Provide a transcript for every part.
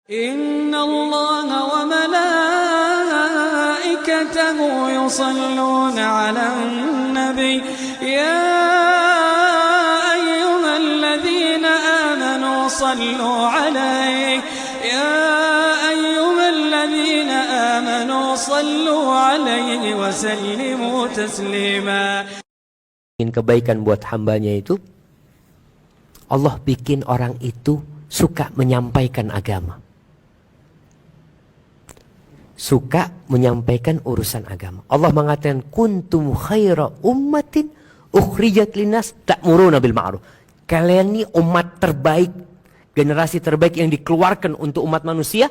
Inna Allah wa malaikatahu yusalluna 'alan nabi ya ayyuhalladzina amanu sallu 'alaihi ya ayyuhalladzina amanu sallu 'alaihi wa sallimu taslima. Ingin kebaikan buat hambanya itu, Allah bikin orang itu suka menyampaikan agama, suka menyampaikan urusan agama. Allah mengatakan kuntum khaira ummatin ukhrijat linnas ta'muruna bil ma'ruf. Kalian ini umat terbaik, generasi terbaik yang dikeluarkan untuk umat manusia.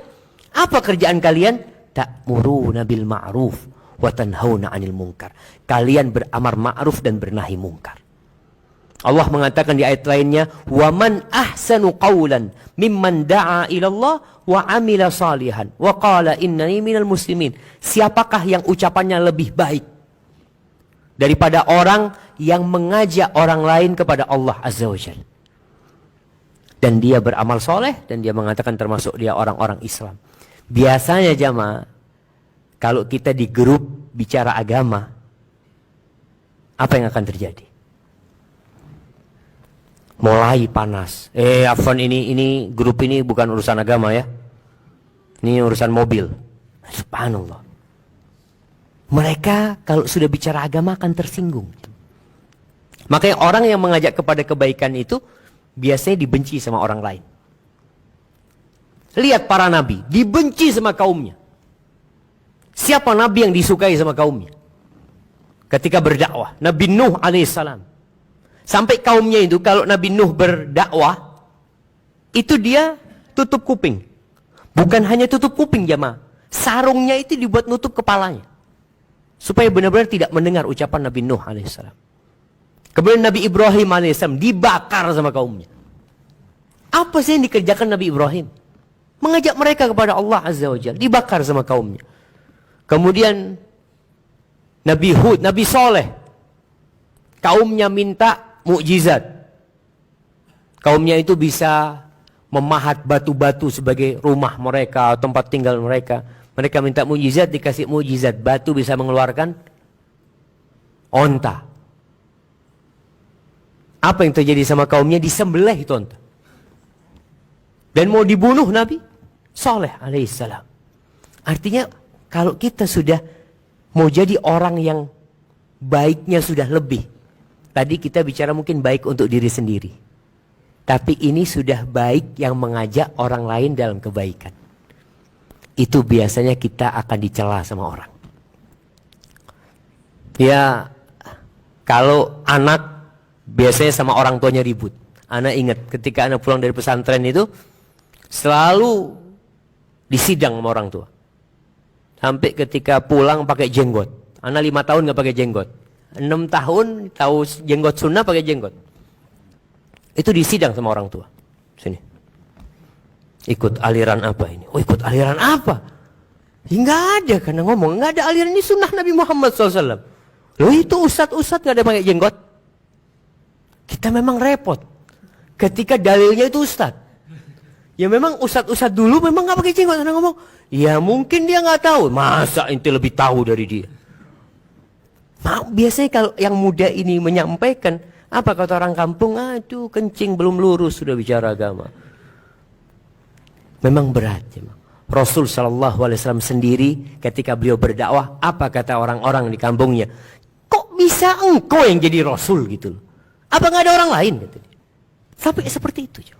Apa kerjaan kalian? Ta'muruna bil ma'ruf wa tanhauna 'anil munkar. Kalian beramar ma'ruf dan bernahi munkar. Allah mengatakan di ayat lainnya, wa man ahsanu qawlan mimman da'a ila Allah wa amila salihan wa qala innani minal muslimin. Siapakah yang ucapannya lebih baik daripada orang yang mengajak orang lain kepada Allah Azza wa Jalla, dan dia beramal soleh, dan dia mengatakan termasuk dia orang-orang Islam. Biasanya jamaah, kalau kita di grup bicara agama, apa yang akan terjadi? Mulai panas. Afwan, ini grup ini bukan urusan agama ya. Ini urusan mobil. Subhanallah. Mereka kalau sudah bicara agama akan tersinggung. Makanya orang yang mengajak kepada kebaikan itu biasanya dibenci sama orang lain. Lihat para nabi, dibenci sama kaumnya. Siapa nabi yang disukai sama kaumnya? Ketika berdakwah, Nabi Nuh alaihissalam. Sampai kaumnya itu kalau Nabi Nuh berdakwah, itu dia tutup kuping. Bukan hanya tutup kuping jamaah, sarungnya itu dibuat nutup kepalanya, supaya benar-benar tidak mendengar ucapan Nabi Nuh alaihissalam. Kemudian Nabi Ibrahim alaihissalam dibakar sama kaumnya. Apa sih yang dikerjakan Nabi Ibrahim? Mengajak mereka kepada Allah Azza wa Jalla, dibakar sama kaumnya. Kemudian Nabi Hud, Nabi Soleh, kaumnya minta mukjizat. Kaumnya itu bisa memahat batu-batu sebagai rumah mereka, tempat tinggal mereka. Mereka minta mukjizat, dikasih mukjizat. Batu bisa mengeluarkan onta. Apa yang terjadi sama kaumnya? Disembelih itu onta. Dan mau dibunuh Nabi Saleh alaihissalam. Artinya kalau kita sudah mau jadi orang yang baiknya sudah lebih. Tadi kita bicara mungkin baik untuk diri sendiri. Tapi ini sudah baik yang mengajak orang lain dalam kebaikan. Itu biasanya kita akan dicela sama orang. Ya, kalau anak biasanya sama orang tuanya ribut. Anak ingat ketika anak pulang dari pesantren itu selalu disidang sama orang tua. Sampai ketika pulang pakai jenggot. Anak 5 tahun gak pakai jenggot. 6 tahun tahu jenggot sunnah pakai jenggot. Itu disidang sama orang tua. Sini. Ikut aliran apa ini? Oh, ikut aliran apa? Enggak ada karena ngomong, enggak ada aliran, ini sunnah Nabi Muhammad SAW. Loh, itu ustadz-ustadz enggak ada pakai jenggot. Kita memang repot ketika dalilnya itu ustadz. Ya memang ustadz-ustadz dulu memang enggak pakai jenggot. Karena ngomong, ya mungkin dia enggak tahu. Masa ente lebih tahu dari dia? Nah, biasanya kalau yang muda ini menyampaikan, apa kata orang kampung? Aduh, kencing belum lurus sudah bicara agama. Memang berat. Rasul SAW sendiri ketika beliau berdakwah, apa kata orang-orang di kampungnya? Kok bisa engkau yang jadi Rasul gitu loh? Apa nggak ada orang lain? Gitu. Sampai seperti itu.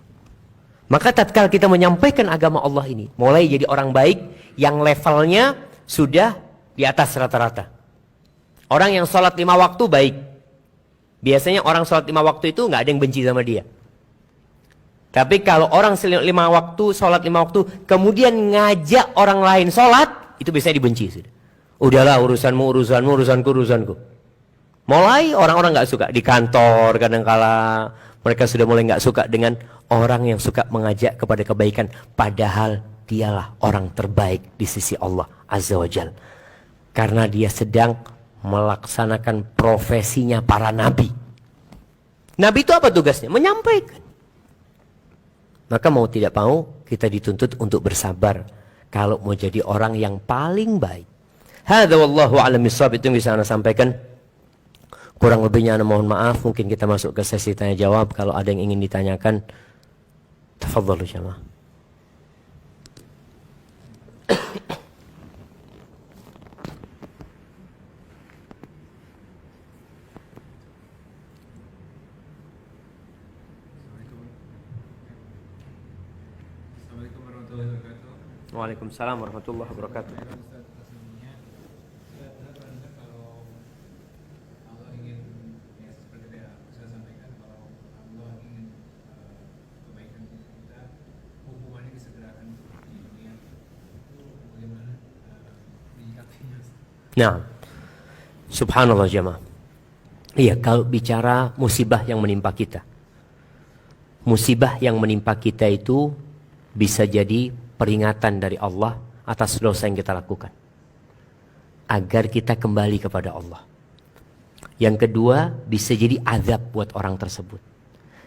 Maka tatkala kita menyampaikan agama Allah ini, mulai jadi orang baik yang levelnya sudah di atas rata-rata. Orang yang sholat 5 waktu baik. Biasanya orang sholat 5 waktu itu nggak ada yang benci sama dia. Tapi kalau orang 5 waktu, sholat 5 waktu, kemudian ngajak orang lain sholat, itu biasanya dibenci. Udahlah urusanmu, urusanku. Mulai orang-orang nggak suka. Di kantor kadang-kala mereka sudah mulai nggak suka dengan orang yang suka mengajak kepada kebaikan. Padahal dialah orang terbaik di sisi Allah Azza wa Jalla. Karena dia sedang melaksanakan profesinya para nabi. Nabi itu apa tugasnya? Menyampaikan. Maka mau tidak mau kita dituntut untuk bersabar kalau mau jadi orang yang paling baik. Hadza wallahu a'lam bishawab, itu yang bisa Anda sampaikan. Kurang lebihnya Anda mohon maaf. Mungkin kita masuk ke sesi tanya jawab. Kalau ada yang ingin ditanyakan, tafadhalu jamaah. Waalaikumsalam warahmatullahi wabarakatuh. Nah, subhanallah jemaah. Iya, kalau bicara musibah yang menimpa kita, musibah yang menimpa kita itu bisa jadi peringatan dari Allah atas dosa yang kita lakukan, agar kita kembali kepada Allah. Yang kedua, bisa jadi azab buat orang tersebut.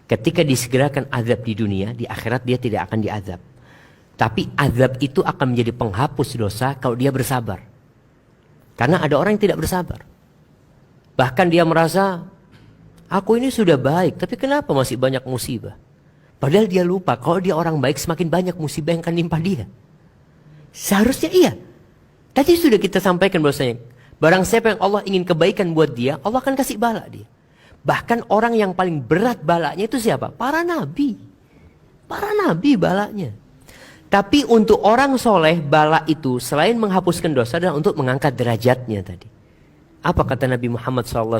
Ketika disegerakan azab di dunia, di akhirat dia tidak akan diazab. Tapi azab itu akan menjadi penghapus dosa kalau dia bersabar. Karena ada orang yang tidak bersabar. Bahkan dia merasa, aku ini sudah baik, tapi kenapa masih banyak musibah? Padahal dia lupa, kalau dia orang baik semakin banyak musibah yang akan nimpa dia. Seharusnya iya. Tadi sudah kita sampaikan bahwasanya, barang siapa yang Allah ingin kebaikan buat dia, Allah akan kasih bala dia. Bahkan orang yang paling berat balanya itu siapa? Para nabi. Para nabi balanya. Tapi untuk orang soleh, bala itu selain menghapuskan dosa adalah untuk mengangkat derajatnya tadi. Apa kata Nabi Muhammad SAW?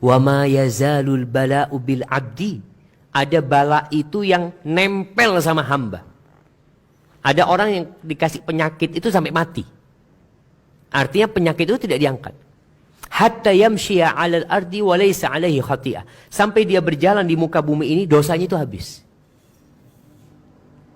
Wa ma yazalul bala'u bil abdi. Ada bala itu yang nempel sama hamba. Ada orang yang dikasih penyakit itu sampai mati. Artinya penyakit itu tidak diangkat. Hatta yamshiya 'alal ardi wa laysa 'alaihi khati'ah. Sampai dia berjalan di muka bumi ini, dosanya itu habis.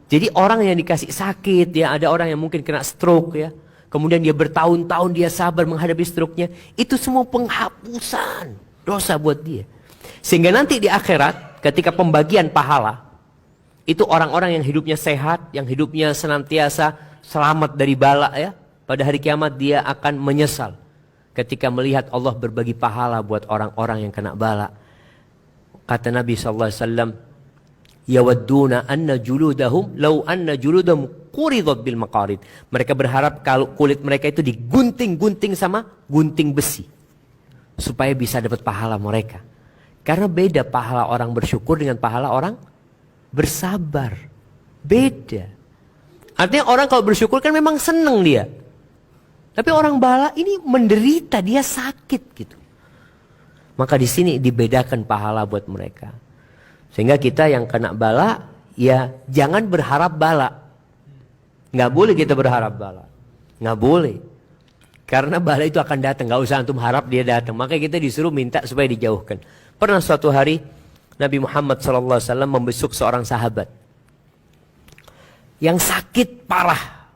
Jadi orang yang dikasih sakit, ya, ada orang yang mungkin kena stroke, ya, kemudian dia bertahun-tahun dia sabar menghadapi stroke-nya, itu semua penghapusan dosa buat dia. Sehingga nanti di akhirat, ketika pembagian pahala, itu orang-orang yang hidupnya sehat, yang hidupnya senantiasa selamat dari bala, ya, pada hari kiamat dia akan menyesal ketika melihat Allah berbagi pahala buat orang-orang yang kena bala. Kata Nabi SAW, yawadduna anna juludahum law anna juludahum quridat bil maqarid. Mereka berharap kalau kulit mereka itu digunting-gunting sama gunting besi supaya bisa dapat pahala mereka. Karena beda pahala orang bersyukur dengan pahala orang bersabar. Beda. Artinya orang kalau bersyukur kan memang seneng dia. Tapi orang bala ini menderita, dia sakit gitu. Maka di sini dibedakan pahala buat mereka. Sehingga kita yang kena bala, ya jangan berharap bala. Nggak boleh kita berharap bala. Nggak boleh. Karena bala itu akan datang. Nggak usah antum harap dia datang. Makanya kita disuruh minta supaya dijauhkan. Pernah suatu hari, Nabi Muhammad SAW membesuk seorang sahabat. Yang sakit parah.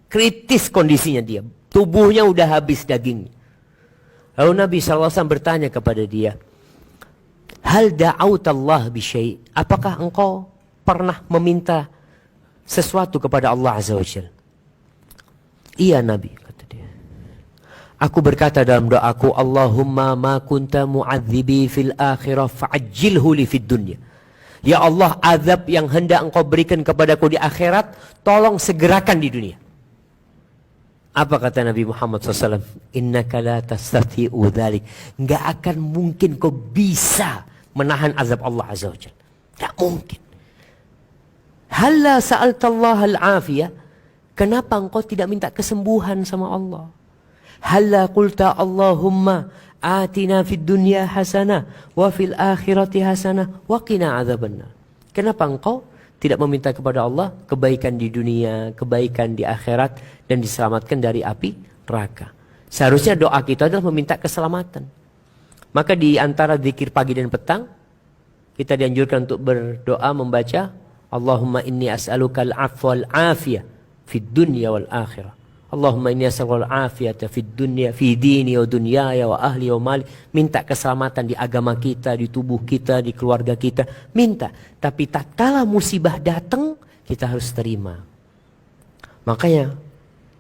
Kritis kondisinya dia. Tubuhnya udah habis dagingnya. Lalu Nabi SAW bertanya kepada dia, hal da'autallah bisyai', apakah engkau pernah meminta sesuatu kepada Allah Azza wa Jalla? Iya Nabi, kata dia. Aku berkata dalam doaku, Allahumma ma kunta mu'adzibi fil akhirah fa'ajjilhu li fid dunya. Ya Allah, azab yang hendak engkau berikan kepadaku di akhirat, tolong segerakan di dunia. Apa kata Nabi Muhammad SAW? Innaka la tastati'u dzalik. Nggak akan mungkin kau bisa menahan azab Allah Azza wa Jalla. Tak mungkin. Halla sa'altallah al-afiyah. Kenapa engkau tidak minta kesembuhan sama Allah? Halla qulta Allahumma atina fid dunya hasanah wa fil akhirati hasanah wa qina adzabannar. Kenapa engkau tidak meminta kepada Allah kebaikan di dunia, kebaikan di akhirat, dan diselamatkan dari api neraka? Seharusnya doa kita adalah meminta keselamatan. Maka di antara zikir pagi dan petang, kita dianjurkan untuk berdoa membaca Allahumma inni as'aluka al-'afwa wal-'afiyah fid dunya wal akhirah. Allahumma inni as'aluka al-'afiyata fid dunya fi dini wa dunyaya wa ahli wa mali. Minta keselamatan di agama kita, di tubuh kita, di keluarga kita. Minta. Tapi tatkala musibah datang, kita harus terima. Makanya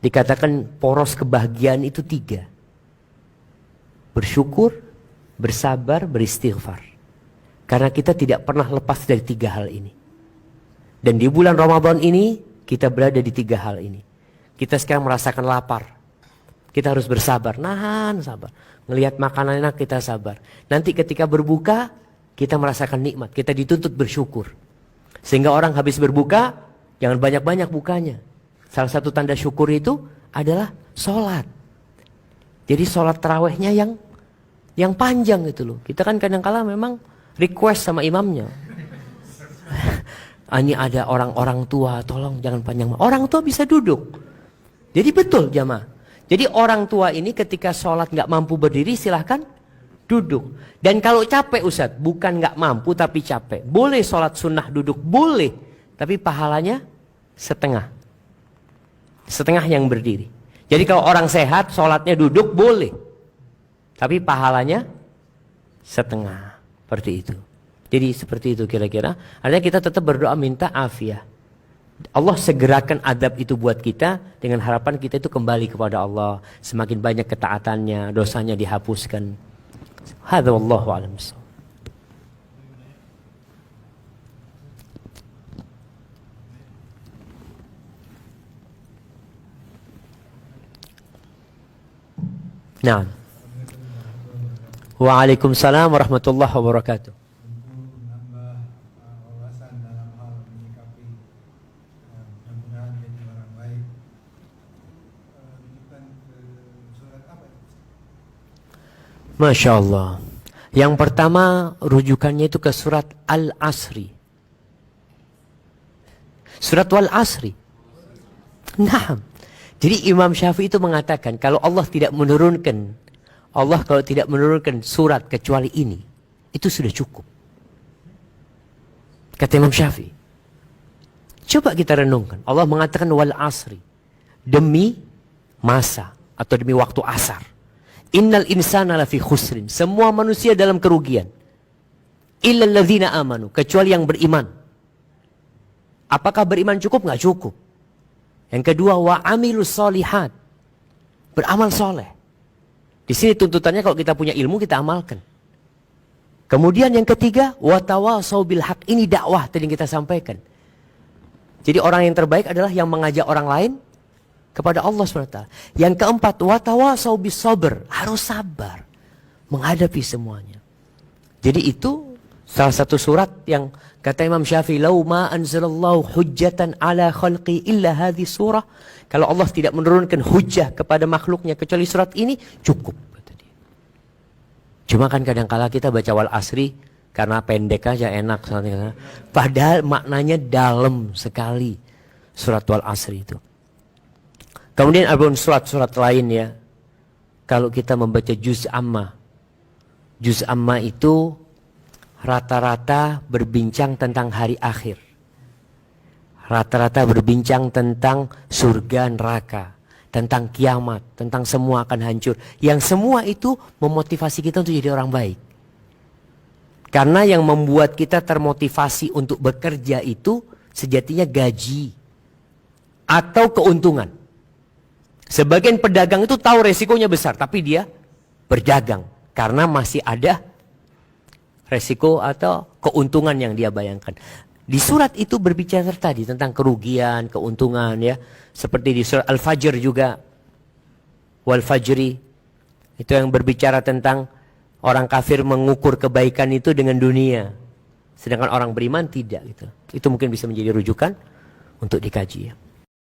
dikatakan poros kebahagiaan itu 3. Bersyukur, bersabar, beristighfar. Karena kita tidak pernah lepas dari 3 hal ini. Dan di bulan Ramadan ini kita berada di 3 hal ini. Kita sekarang merasakan lapar. Kita harus bersabar, nahan sabar. Ngelihat makanan enak kita sabar. Nanti ketika berbuka kita merasakan nikmat. Kita dituntut bersyukur. Sehingga orang habis berbuka jangan banyak-banyak bukanya. Salah satu tanda syukur itu adalah sholat. Jadi sholat tarawihnya yang panjang gitu loh. Kita kan kadang-kala memang request sama imamnya. Ini ada orang-orang tua, tolong jangan panjang. Orang tua bisa duduk. Jadi betul jamaah. Jadi orang tua ini ketika sholat nggak mampu berdiri silahkan duduk. Dan kalau capek Ustadz, bukan nggak mampu tapi capek. Boleh sholat sunnah duduk, boleh. Tapi pahalanya setengah. Setengah yang berdiri. Jadi kalau orang sehat sholatnya duduk boleh. Tapi pahalanya setengah. Seperti itu. Jadi seperti itu kira-kira. Artinya kita tetap berdoa minta afiah. Allah segerakan adab itu buat kita dengan harapan kita itu kembali kepada Allah. Semakin banyak ketaatannya, dosanya dihapuskan. Hadza wallahu a'lam bissawab. Naam. Waalaikumsalam warahmatullahi wabarakatuh. Masya Allah. Yang pertama rujukannya itu ke surat Al-Asri. Surat Al-Asri. Nah, jadi Imam Syafi'i itu mengatakan kalau Allah kalau tidak menurunkan surat kecuali ini, itu sudah cukup. Kata Imam Syafi'i. Coba kita renungkan. Allah mengatakan wal asri. Demi masa atau demi waktu asar. Innal insana lafi khusrin. Semua manusia dalam kerugian. Illal ladzina amanu. Kecuali yang beriman. Apakah beriman cukup? Nggak cukup. Yang kedua, wa amilus solihat. Beramal soleh. Di sini tuntutannya kalau kita punya ilmu kita amalkan. Kemudian yang ketiga, wa tawasau bil haq. Ini dakwah tadi yang kita sampaikan. Jadi orang yang terbaik adalah yang mengajak orang lain kepada Allah SWT. Yang keempat, wa tawasau bis sabr. Harus sabar menghadapi semuanya. Jadi itu salah satu surat yang kata Imam Syafi'i, "Lau ma anzalallahu hujjatan ala khalqi illa hadhi surah." Kalau Allah tidak menurunkan hujjah kepada makhluknya kecuali surat ini, cukup kata dia. Cuma kan kadang-kala kita baca wal asri karena pendek aja enak. Padahal maknanya dalam sekali surat wal asri itu. Kemudian ada surat-surat lain ya. Kalau kita membaca juz amma. Juz amma itu rata-rata berbincang tentang hari akhir. Rata-rata berbincang tentang surga neraka, tentang kiamat, tentang semua akan hancur. Yang semua itu memotivasi kita untuk jadi orang baik. Karena yang membuat kita termotivasi untuk bekerja itu sejatinya gaji atau keuntungan. Sebagian pedagang itu tahu resikonya besar, tapi dia berdagang karena masih ada resiko atau keuntungan yang dia bayangkan. Di surat itu berbicara tadi tentang kerugian, keuntungan ya. Seperti di surat Al-Fajr juga. Wal Fajri. Itu yang berbicara tentang orang kafir mengukur kebaikan itu dengan dunia. Sedangkan orang beriman tidak gitu. Itu mungkin bisa menjadi rujukan untuk dikaji ya.